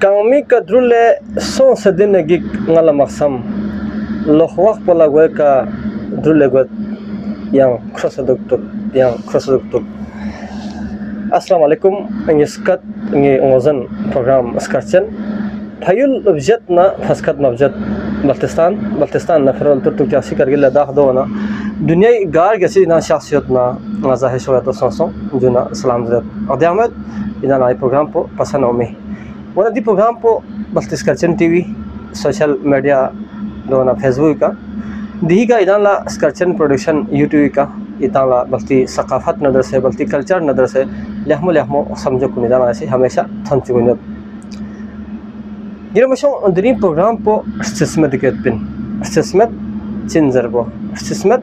Kami kadrule son sedin gig ngala maksam lohwak pola gue ka drule gue yang krosaduktuk Assalamualaikum ngiskat ngi ngozan program skarchen Payul object na faskat mabjat Baltistan na ferol turtuk jasi kargila dah dona dunia gar gasi na shakhsiyat na ngazah shoyat sonson juna salam zat adiamat ina nai program po pasanomi wana di program po Baltis Skarchen TV social media dona Facebook ka दी का इदाला स्कर्चन production YouTube का इताला बल्कि सकाफत नदर से बल्कि culture नदर से लहमो समझो को निदान ऐसे हमेशा थंचुगुन गिरमशों दरी प्रोग्राम पो स्टिस्मत के पिन स्टिस्मत चिंजर बो स्टिस्मत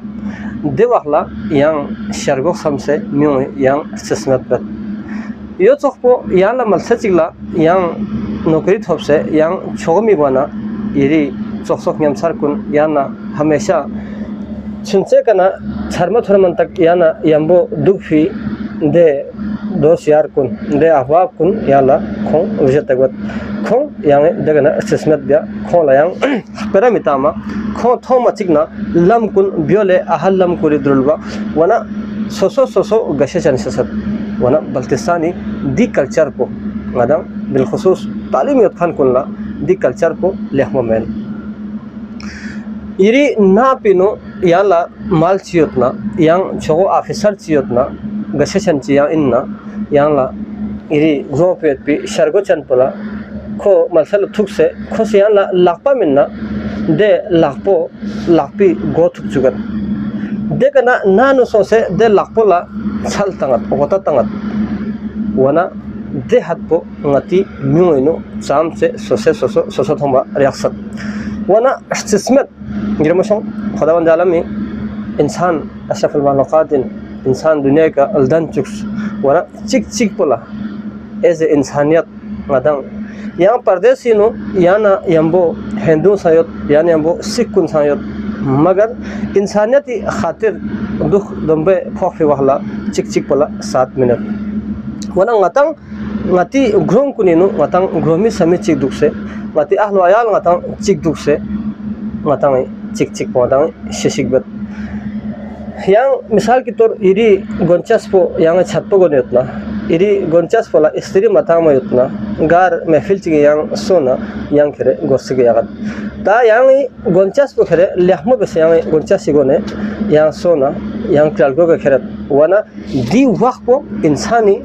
देवाहला yang shargo samse mu yang स्टिस्मत बत यो चोखपो याला मलसचिगला yang नौकरी थोपसे yang छोगमी बना इरी चोखसोक न्यामसार कुन याना हमेशा सुनसे कना छर्मा थोरमन तक याना यम्बो दुखी दे दोस यार कुन दे अहवाब कुन याला खों विजतगत खों यांगे दगना असेसमेंट बिया खों लायांग पैरामीटामा खों थोमा चिकना लम कुन बियोले अहल लम कुरी द्रुलवा वना सोसो गशे चनसत वना बल्तिस्तानी दी कल्चर को मदम बिलखुसूस तालीमियत खान कुनला दी कल्चर को लेहमो मेन इरी ना पिनो याला माल चियोतना yang chogo officer chiyotna gasesan chiya inna yangla iri gropet pi shargo chanpala kho malsal thukse kho se yangla lakpa minna de lakpi go thuk chugan de kana nanu so se de lakpola chal tangat ogota tangat wana de hatpo ngati myuino chamse soso thomba reaksat wana istismat गिरमशों खुदावन जालमी इंसान अशरफुल मखलूक़ात इंसान दुनिया का अलदन चुक्स वरा चिक पोला as a इंसानियत मदंग यहाँ परदेसी नो याना यम्बो हिंदू सायोत याना यम्बो सिख कुन सायोत मगर इंसानियत खातिर दुख दम्बे फोफे वहला चिक पोला 7 मिनट वना ngati ग्रोम कुनिनो ngатang ग्रोमी समी चिक दुख से ngati ahlo ayal ngatang चिक दुख से ngатang चिक पौधांग शिशिक बत yang misal kitor iri gonchas po yang chatpo gonetna iri gonchas pola istri matama yutna gar mehfil chigi yang sona yang khere gorsige yagat ta yang gonchas po khere lehmo bese yang gonchas sigone yang sona yang kralgo ga khere wana di waqt po insani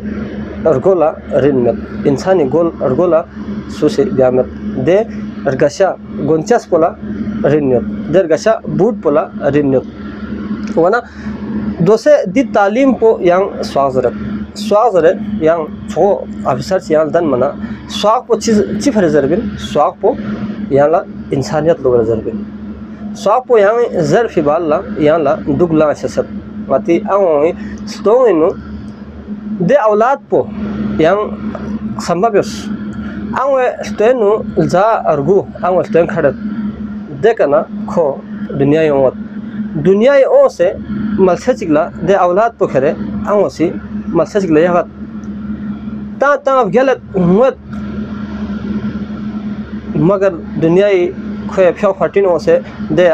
argola rinmet insani gol argola susi diamet de argasha gonchas pola rinnet dergasha boot pola rinnet wana dose di talim po yang swazret yang cho officer yang dan mana swag po chief reservin swag po yang la insaniyat lo reservin swag po yang zarfi balla yang la dugla sesat mati awi stone de aulad po yang sambabios awe stenu za argu awe sten khadat देखना खो दुनिया ओ से मलसचिगला दे औलाद पोखरे आंगोसी मलसचिगला यागत ता गलत मत मगर दुनिया खोय फ्यो फटिन ओ से दे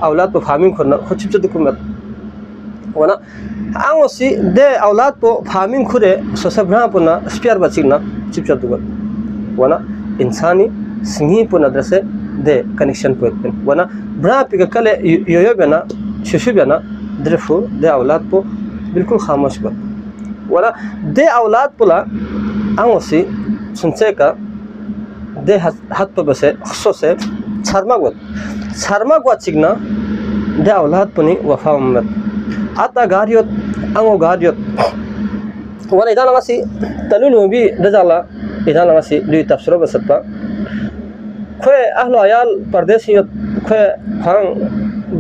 औलाद पो फार्मिंग करना खो चिप दुकुमत वना आंगोसी दे औलाद पो फार्मिंग खुरे सोसब्रा पुना स्पेयर बचिगना चिप दुकुमत वना इंसानी सिंगी पुना दसे दे कनेक्शन पोत वना ब्रा पिक कले यो बेना शिशु बेना द्रफु दे औलाद पो बिल्कुल खामोश बा वना दे औलाद पुला आंगोसी सुनसे का दे हाथ पे बसे खसो से छरमा गवा चिगना दे औलाद पुनी वफा उम्मत आता गारियत आंगो गारियत वना इदा लमासी तलुल भी दजाला इदा लमासी दुई तफसरो बसतपा खोए ahlo ayal pardesiyot खोए hang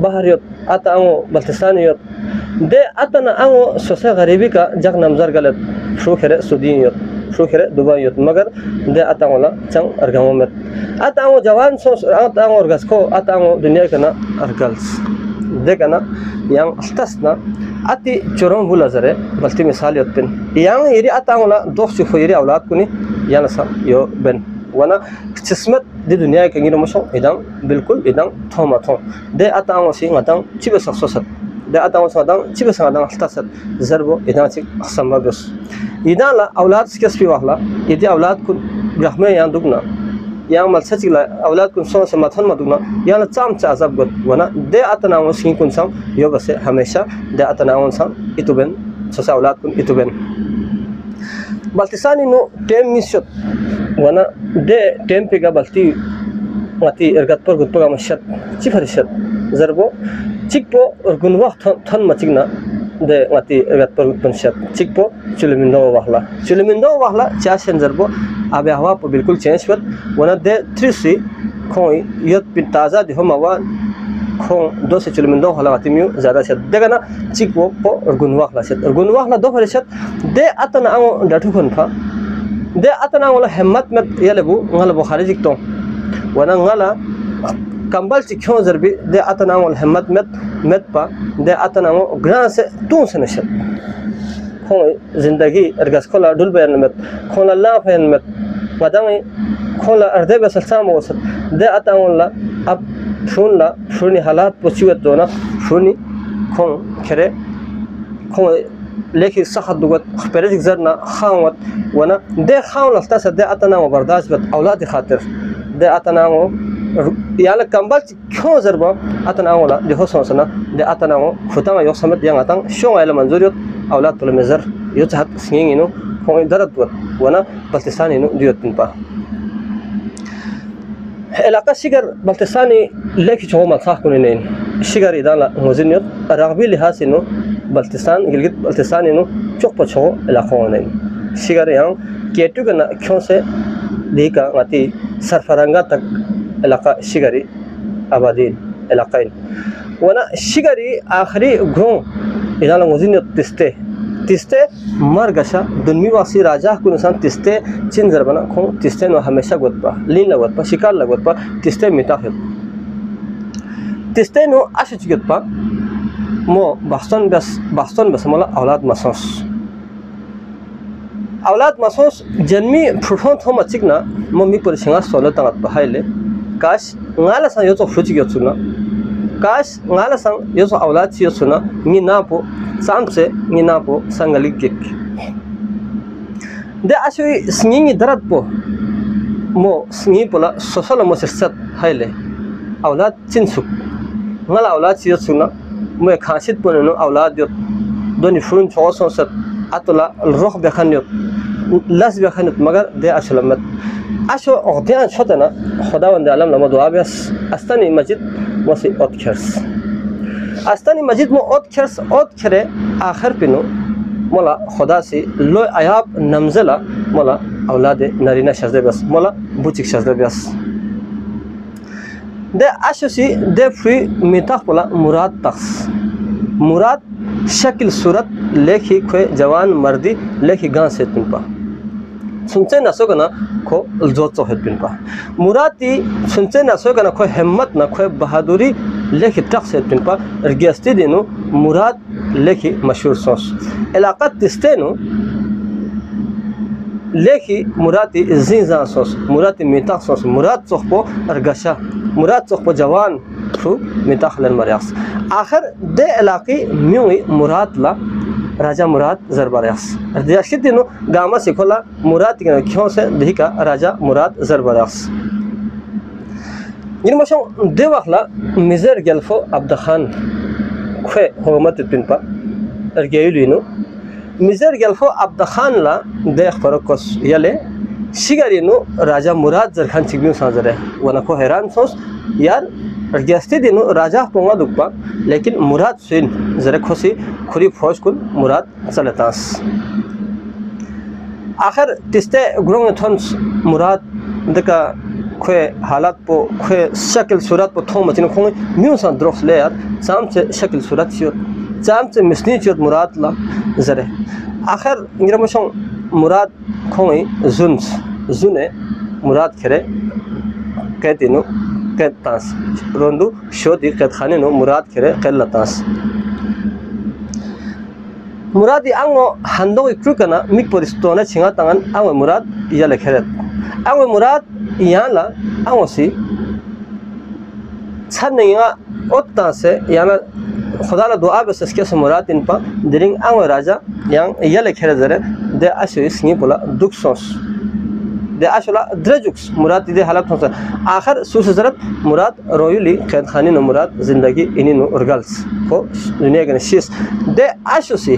bahariyot ata ango baltistaniyot de atana ango sose garibi ka jak namzar galet shukhere sudiyot shukhere dubayot magar de atangola chang argamomet ata ango jawan sos ata ango orgas ko ata ango dunia kana argals de kana yang astasna ati chorom bulazare balti misaliyot pin yang iri ata angola dokhsi khoiri aulad kuni yana sa yo ben वना किस्मत दी दुनिया के गिर मसो इदंग बिल्कुल इदंग थोमा थो दे अतांग सी ngатang chibe saksosat दे अतांग सदंग चिबे संदंग हस्तासत जरबो इदंग चिक संभवस इदाला औलाद स्केस वाहला इदि औलाद को ग्रहमे यां दुगना yang malsachila aulad kun so se mathon maduna yang cham cha azab got wana de atanaw sing kun sam yoga se hamesha de atanaw sam ituben so sa aulad kun ituben baltisani no tem misot wana de tem pega balti mati ergat por gut program shat chifarishat zarbo chikpo gunwa thon machigna de mati ergat por gut shat chikpo chulumindo wahla cha sen zarbo अब हवा पर बिल्कुल change हुआ वना दे 3 खोई यत pin ताजा दे हम हवा खो 2 से चलमिंदो हला आतिमियो ज्यादा से देगा ना चिक वो और गुनवा हला दो फरिशत दे अतना आंगो डाठु खनफा दे अतना वाला हिम्मत में यलेबु ngala बुखारी जिकतो वना ngala कंबल चिखो जरबी दे अतना वाला हिम्मत में पा दे अतना वो ग्रां से तू से नशत खोई जिंदगी अरगस खोला डुल बयान में खोला ला फैन में वदांगी खोला अर्धे बसल सामो वसत दे अताउल्ला अब फुनी हालात पुछुत दोना फुनी खों खरे खों लेखि सखत दुगत पेरेज जरना खावत वना दे खाव लफ्ता से दे अतना बर्दाश्त बत औलाद खातिर दे अतना याला कंबल क्यों जरबा अतना वाला दे होसना दे अतना खुता यो समेत yang atang shong ayla manzuriyot औलाद पल मेजर यो चाहत सिंगिनो खोई दरद वना बल्तिस्तानी नो दियत पिनपा इलाका शिगर बल्तिस्तानी लेखि छो मखा कुनेन शिगर इदाला मोजिनियत रागबी लिहासिनो बल्तिस्तान गिलगित बल्तिस्तानी नो चोक पछो इलाका नेन शिगर yang केटु गना क्यों से देका गति सरफरंगा तक इलाका शिगरी आबादी इलाकाइन वना शिगरी आखिरी ग्रो इदाला मोजिनियत तिस्ते मरगशा दुनिवासी राजा को निशान तिस्ते चिन जरबना खो तिस्ते नो हमेशा गोतपा लीन लगतपा शिकार लगतपा तिस्ते मिटा है तिस्ते नो आशिच गोतपा मो बास्तन बस मला औलाद मसोस जन्मी फुफों थो मचिकना मम्मी परिसिंगा सोलो तंगत हाइले काश ngala sang yo to fuchi gyotuna काश ngala sang yo so औलाद छियो सुना नि नापो सामसे नि नापो संगलिक गिक दे आशुई स्निंगी दरद पो मो स्नी पोला सोशल मोसत हाइले औलाद चिनसुक ngala औलाद छियो सुना मो खासित पोनो औलाद यो दोनि फुन छोसत अतला रोख बेखान्यो लास बेखान्यो मगर दे आशलमत आशो अगतियान छोतना खुदावंद आलम लमा दुआ बेस अस्तानी मस्जिद मोसी ओतखर्स अस्तानी मस्जिद मो ओतखर्स ओतखरे आखिर पिनो मोला खुदा से लो आयाब नमजला मोला औलाद नरीना शजदे बस मोला बुचिक शजदे बस दे आशुसी दे फ्री मिता पोला मुराद तख्स मुराद शक्ल सूरत लेखी खोए जवान मर्दी लेखी गां से पिनपा सुनचे नसोगना खो जोत चो पिनपा मुराती सुनचे नसोगना खो हिम्मत न खो बहादुरी लेखी टक से पिनपा रगियस्ती दिनो मुराद लेखी मशहूर सोस इलाका तिस्तेनो लेखी मुराती जिंजा सोस मुराती मिता सोस मुराद चोखपो रगशा मुराद चोखपो जवान थु मिता खलन मरियास आखिर दे इलाकी म्यूई मुराद ला राजा मुराद जरबरास दियाशित दिनो गामा सिखोला मुराद के क्यों से दहिका राजा मुराद जरबरास इन मशो देवखला मिजर गल्फो अब्द खान खे हुकूमत पिनपा अर्गेयुलिनो मिजर गल्फो अब्द खान ला देख फरकस यले शिगरिनो राजा मुराद जरखान चिग्नु साजरे वनको हैरान सोस यार अर्गेस्ती दिनो राजा पोंगा दुपा लेकिन मुराद सुन जरे खुशी खुरी फौज कुल मुराद चलतास आखिर तिस्ते ग्रोंग थोन्स मुराद दका खोए हालात पो खोए शक्ल सूरत पो थो मचिन खोंग म्यूसा द्रोक्स ले यार चाम से शक्ल सूरत छियो चाम से मिसनी छियो मुराद ला जरे आखिर इंग्रमशों मुराद खोंग जुने मुराद खेरे कहतिनो कहतास रोंदु शोदी कहतखाने नो मुराद खेरे कहलतास मुरादी आंगो हांदो इक्रुकना मिक परिस्तोना छिंगा तांगन आंगो मुराद याले खेरे angwe murat yala angosi छन्नेगा ओत्ता से याना खुदा ला दुआ बस इसके मुराद इन पा दिरिंग आंग राजा yang yale khere zare de asho isni bola duk sos de ashola drejux murad de halat hosa आखिर सुस जरत मुराद रोयुली कैद खानी न मुराद जिंदगी इनी नो उर्गल्स को दुनिया के शीस दे आशोसी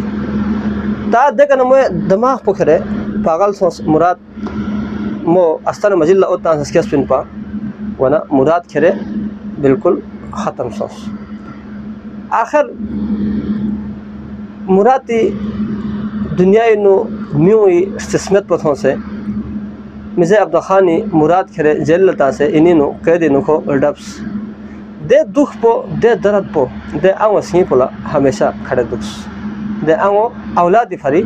ता दे कन मो दिमाग पोखरे पागल सोस मुराद मो अस्तर मजिल्ला ओत्ता इसके स्पिन पा वना मुराद खेरे बिल्कुल ख़त्म सोस आखिर मुराती दुनिया इनो म्यूई किस्मत पथों से मिज़े अब्दुल खानी मुराद खेरे जेलता से इनिनो कैदी नुखो डब्स दे दुख पो दे दर्द पो दे आंगो सिंह पोला हमेशा खड़े दुख दे आंगो औलादी फरी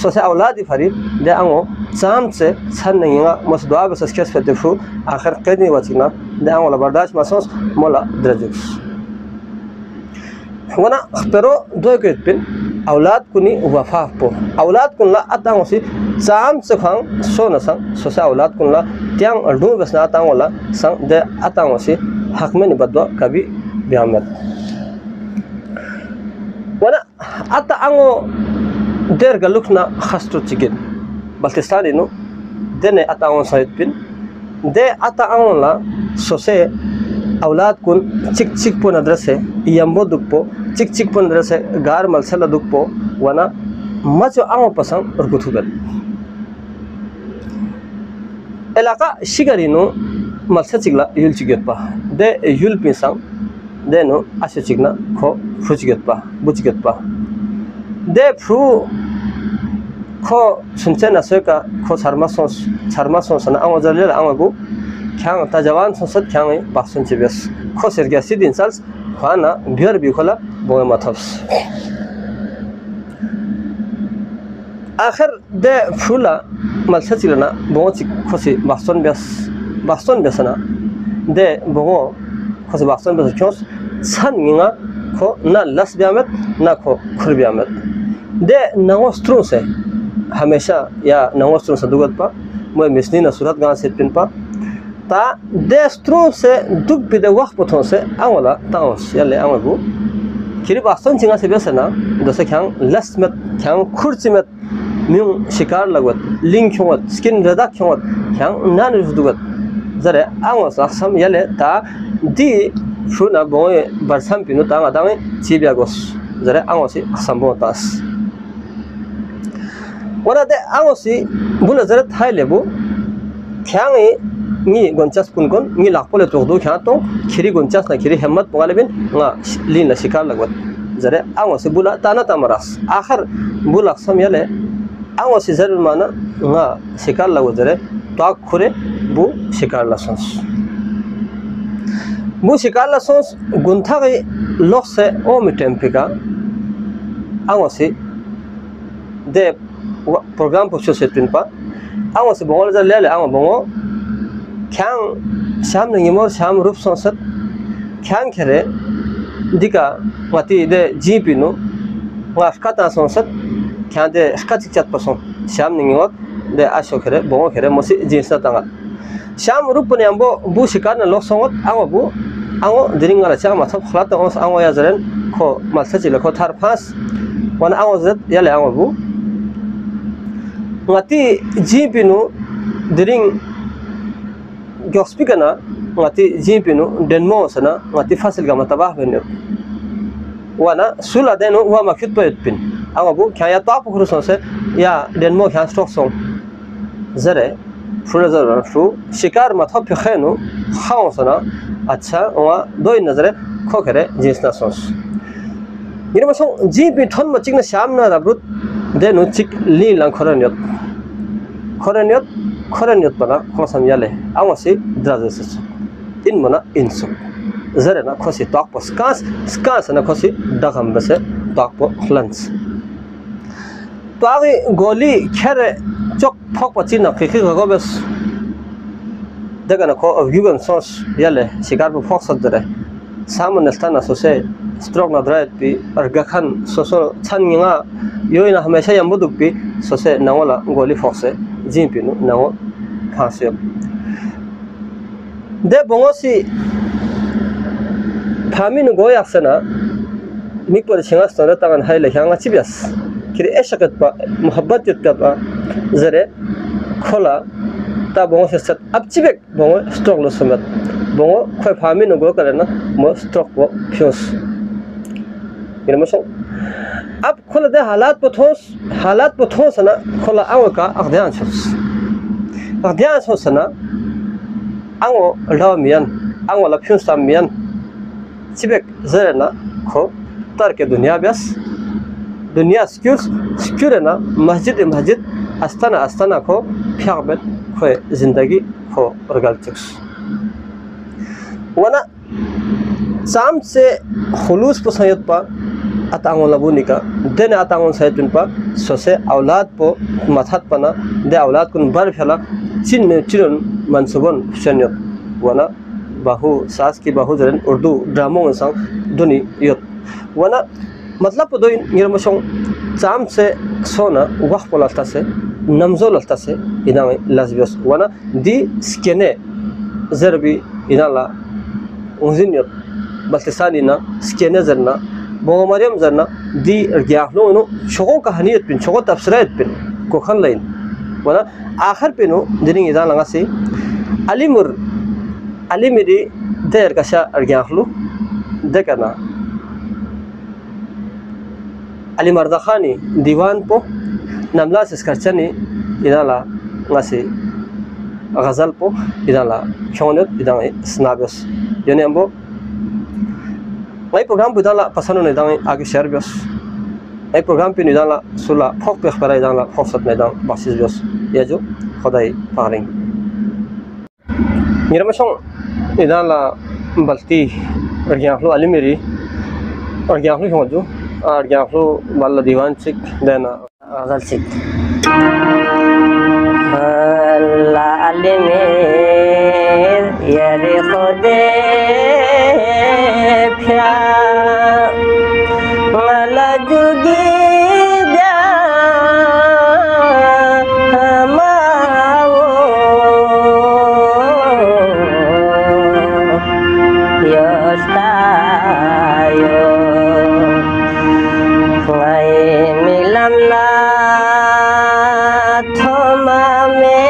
सोसे औलादी फरी दे आंगो चाम से छन नहींगा मस दुआ बस केस पे देखो आखिर कैदी वचिना दे आंगो ला बर्दाश्त मसोस मोला द्रजुक्स वना pero do ke pin औलाद कुनी वफा पो औलाद कुनला अतांगोसी चाम से खांग सो न संग सोसा औलाद कुनला त्यांग अडू बसना अतांगोला संग दे अतांगोसी हक में निबदवा कभी ब्यामत वना अतांगो देर गलुखना खस्तु चिकिन बल्तिस्तानी नो देने अतांगो साइड पिन दे अतांगोला सोसे औलाद कुन चिक चिक पो नद्रसे यम्बो दुपो चिक चिक पो नद्रसे गार मलसला दुपो वना मचो आंगो पसंग रुकुथुगल इलाका शिगरिनो मलसा चिगला युल चिगतपा दे युल पिसंग दे नो आशे चिगना खो फुचिगतपा बुचिगतपा दे फ्रू खो सुनचे नसोका खो शर्मा सोस ना आंगो जले आंगो ख्यांग ता जवान संसद ख्यांग बासन चिबस खो सरगिया सिदिन साल्स खाना बियर बिखला बोय माथप्स आखिर दे फुला मलसा चिलना बोच खोसी बासन बेसना दे बोगो खोसी बासन बेस क्योस छनगिंगा खो ना लस ब्यामत ना खो खुर ब्यामत दे नवस्त्रों से हमेशा या नवस्त्रों से दुगत पा मोय मिसनी न सूरत गांव से पिन पा ता देस्त्रों से दुख बिदे वक्त पथों से आंगोला ताओस याले आंगो खिरी बासन चिंगा से बेसना दसे ख्यांग लसमत ख्यांग खुरचिमत म्यू शिकार लगवत लिंग खोवत स्किन रदा खोवत ख्यांग नान रुदुगत जरे आंगो साखसम याले ता दी फुना बोय बरसम पिनु तांगा तांगे चिबियागोस जरे आंगो सि संभव तास वना दे आंगो सि बुला जरे थाय लेबु ख्यांग ni gonchas kun ni lakpole to do kha to khiri gonchas na khiri hemmat pongalebin nga lin la shikar lagwat jare ango se bula tana tamaras akhir bula samyale ango se zarur mana nga shikar lagwat jare to khore bu shikar la sons guntha ge lok se o mitempika ango se de program pocho se pinpa ango se bongol jar lele ango bongo ख्यांग शाम नहीं मोर शाम रूप संसद ख्यांग खेरे दिका मती दे जी पिनो वास्काता संसद ख्यां दे स्काचिक चत पसों शाम नहीं मोर दे आशो खेरे बोंगो खेरे मोसी जींसा तंगा शाम रूप ने अम्बो बु शिकार न लोक संगत आंगो दिरिंगला चांग माथो खलाता ओस आंगो याजरेन खो मालसा चिले खो थार फास वन आंगो जत याले आंगो बु मती जी पिनो दिरिंग गॉस्पिकना ngati jimpinu denmo sana ngati fasil ga matabah benyo wana sula deno wa makit pin angabu khaya ta pukuru sonse ya denmo khan stock song zare furazer fu shikar matha phenu khaw sana acha wa doi nazare khokere jinsna sons ni ma song jimpi thon ma chingna shamna rabrut deno chik li lang khoranyot bana khosam yale awasi drazes in mana insu zare na khosi tok po skas na khosi dagam base tok po lans to agi goli khere chok phok pachi na khikhi go bes daga na kho avyugan sos yale shikar po phok sadre samon stana sose stroke na drive pi argakhan soso channinga yoina hamesha yambuduk pi sose naola goli phok se jimpinu nawo फांसे दे बोंगोसी फामिन गोय आसना मिपर सिंगा स्तर तगन हाय लेखांगा चिबियास किरे एशकत पा मोहब्बत युत पा जरे खोला ता बोंगो से सत अब चिबेक बोंगो स्ट्रोक लो समत बोंगो खोय फामिन गो करना मो स्ट्रोक को फ्यूस किरे मसो अब खोला दे हालात पथोस ना खोला आव का अध्यान सोस ना आंगो लामियन आंगो ला फ्यूस तामियन चिबेक जरे ना खो तार के दुनिया सिक्योर ना मस्जिद आस्थाना खो फ्याबेट खो जिंदगी खो रगल चिक्स वना साम से खुलूस पसयत पा अतांगो लबुनिका देने अतांगो सयतुन पा सोसे औलाद पो माथात पना दे औलाद कुन बर फेला चिरन मनसुबन शन्यत वना बाहु सास की बाहु जरन उर्दू ड्रामो संग दुनी यत वना मतलब दो निरमसों चाम से सोना वह पोलाता से नमजो लता से इना लाजबियस वना दी स्केने जरबी इनाला उजिन्यत बल्तिसानी ना स्केने जरना बोंगो मरियम जरना दी अर्ग्याहलो नो छोको कहानियत पिन छोको तफसरायत पिन कोखन लाइन वना आखिर पिनो दिनिंग इदा लंगा से अली मेरी देर कशा अर्ग्याहलो देखना अली मर्दा खानी दीवान पो नमला सिस्करचनी इदाला ngasi ghazal po idala chonot idang snabos yone ambo ngai program budala pasano ne dang agi share bios ngai program pin idala sula phok pe khara idala phosat ne dang basis bios yejo khodai paring nirmashong idala balti argyahlo alimeri argyahlo hojo argyahlo balla diwan chik dena ghazal chik la alimer yare khode phya mala jugi ja mao yostayo lai milam la thoma me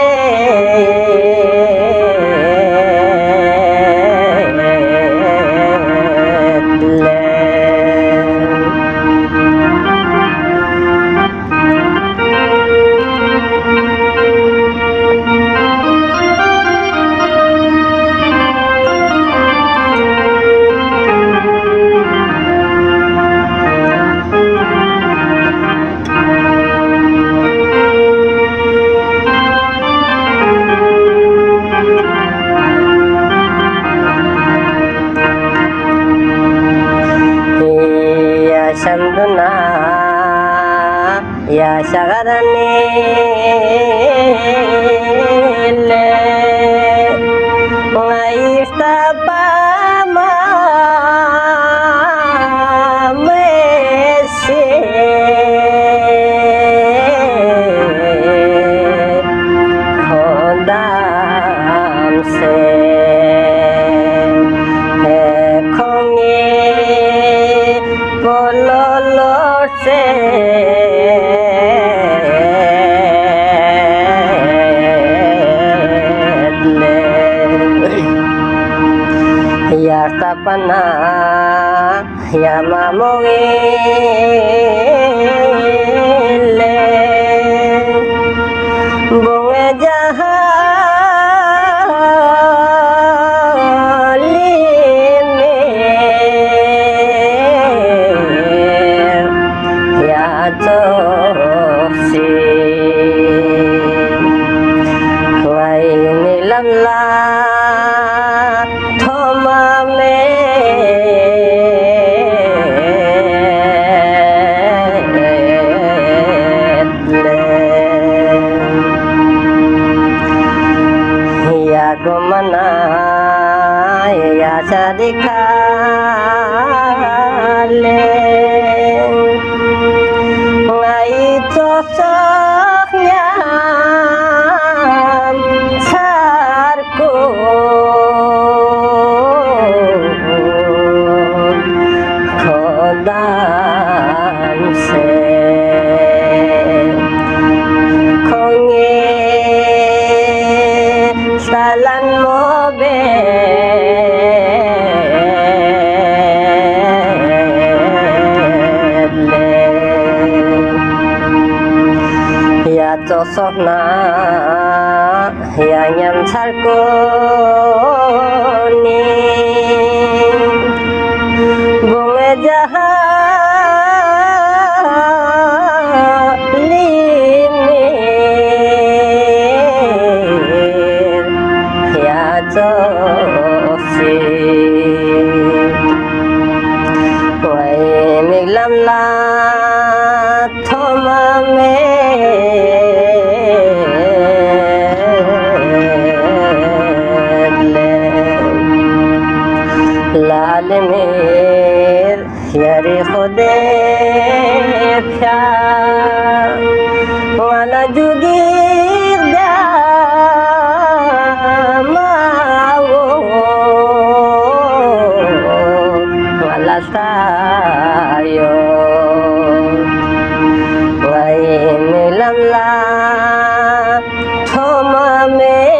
Sanduna ya sagarane le ngaista pama mese khodam se ya tapana ya mamoge le bunge jahali me ya tosi wai nilam la Gomana ya sadikale ngai tosoknya salan mo be ya tosok na ya nyam sarko ni bunga jahat limir ya tosi wai miglam la thoma me लाल मेर यारे खुदे प्यार वाला जुगी माओ वाला सायो वही मिलम ला थोमा में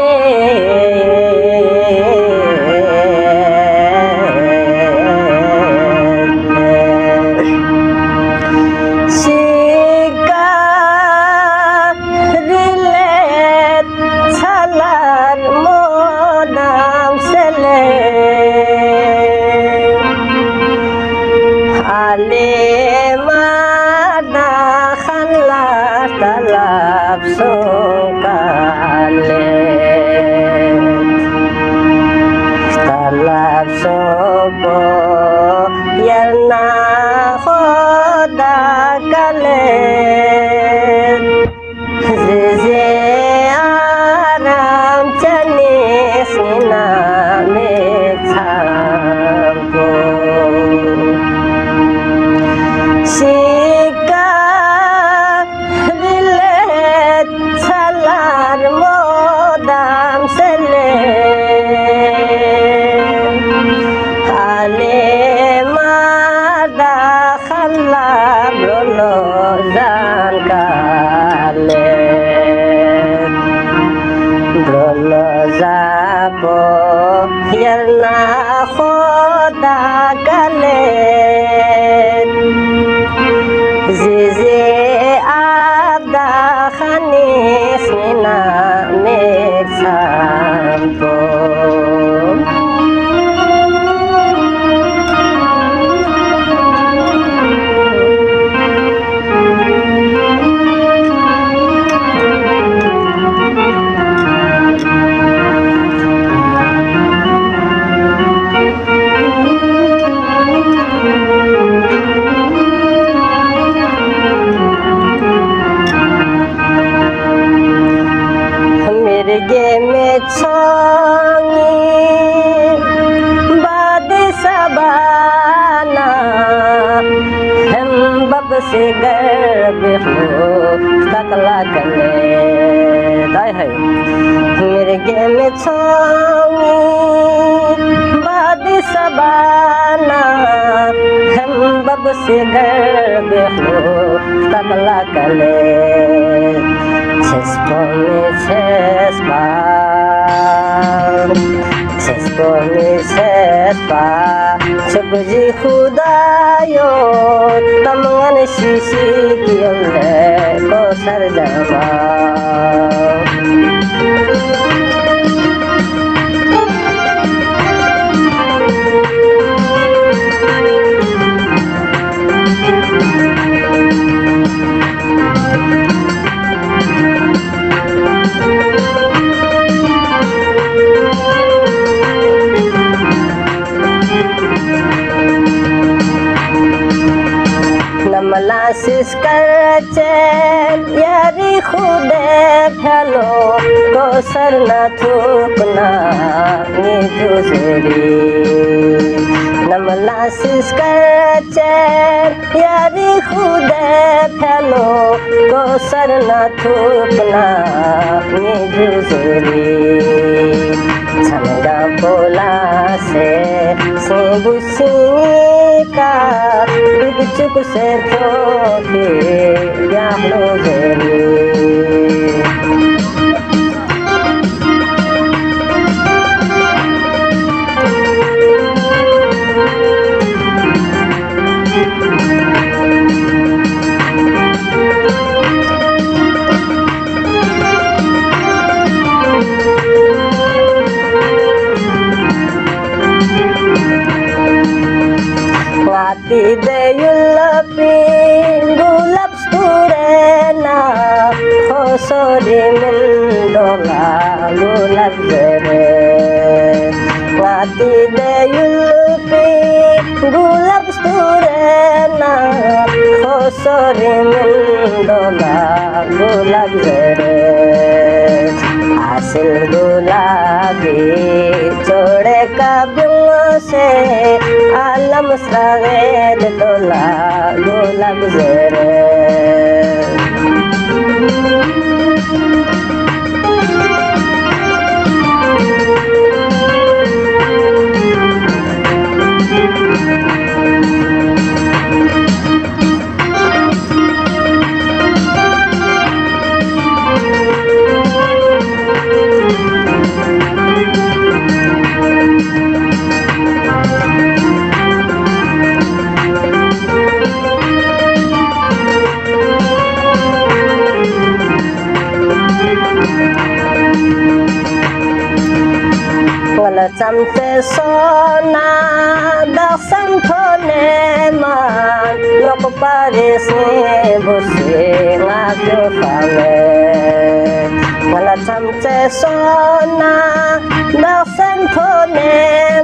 से गर्भ हो तकला कले दाय है मेरे गे में छोंगी बाद सबाना हम बब से गर्भ हो तकला कले छेस्पा Sebuji Khudayo Tamangan sisi kiyole ko sarjama Namalasis karacen yari khude phalo ko sarna thukna ni juzeri Namalasis karacen yari khude phalo ko sarna thukna ni juzeri Changa bola se busi ka Bichuk se thoke yahlo zeri zere ngati de yulpi gulab sturena khosori mendola gulab zere asil gulabi chode kabung se alam sraved dola gulab zere samte sona dasam thone man lok paris ne bose ngakyo phale wala samte sona dasam thone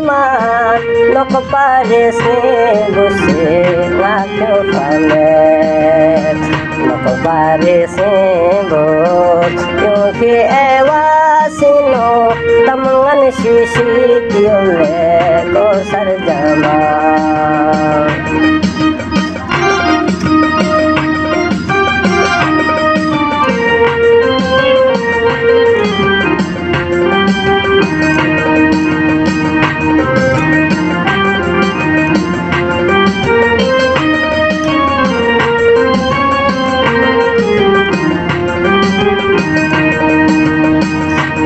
man lok paris ne bose ngakyo phale lok paris ne bot yo ki ewa sino tamangan sisi tiole ko sarjama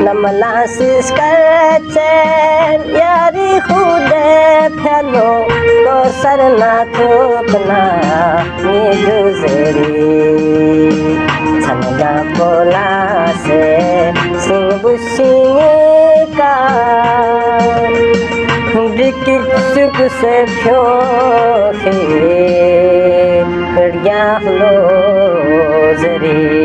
Namalasis karchen yari khude phelo ko sarna thokna ni juzeri channa bola se sing busingi ka dikik suk se phyo he gya lo zeri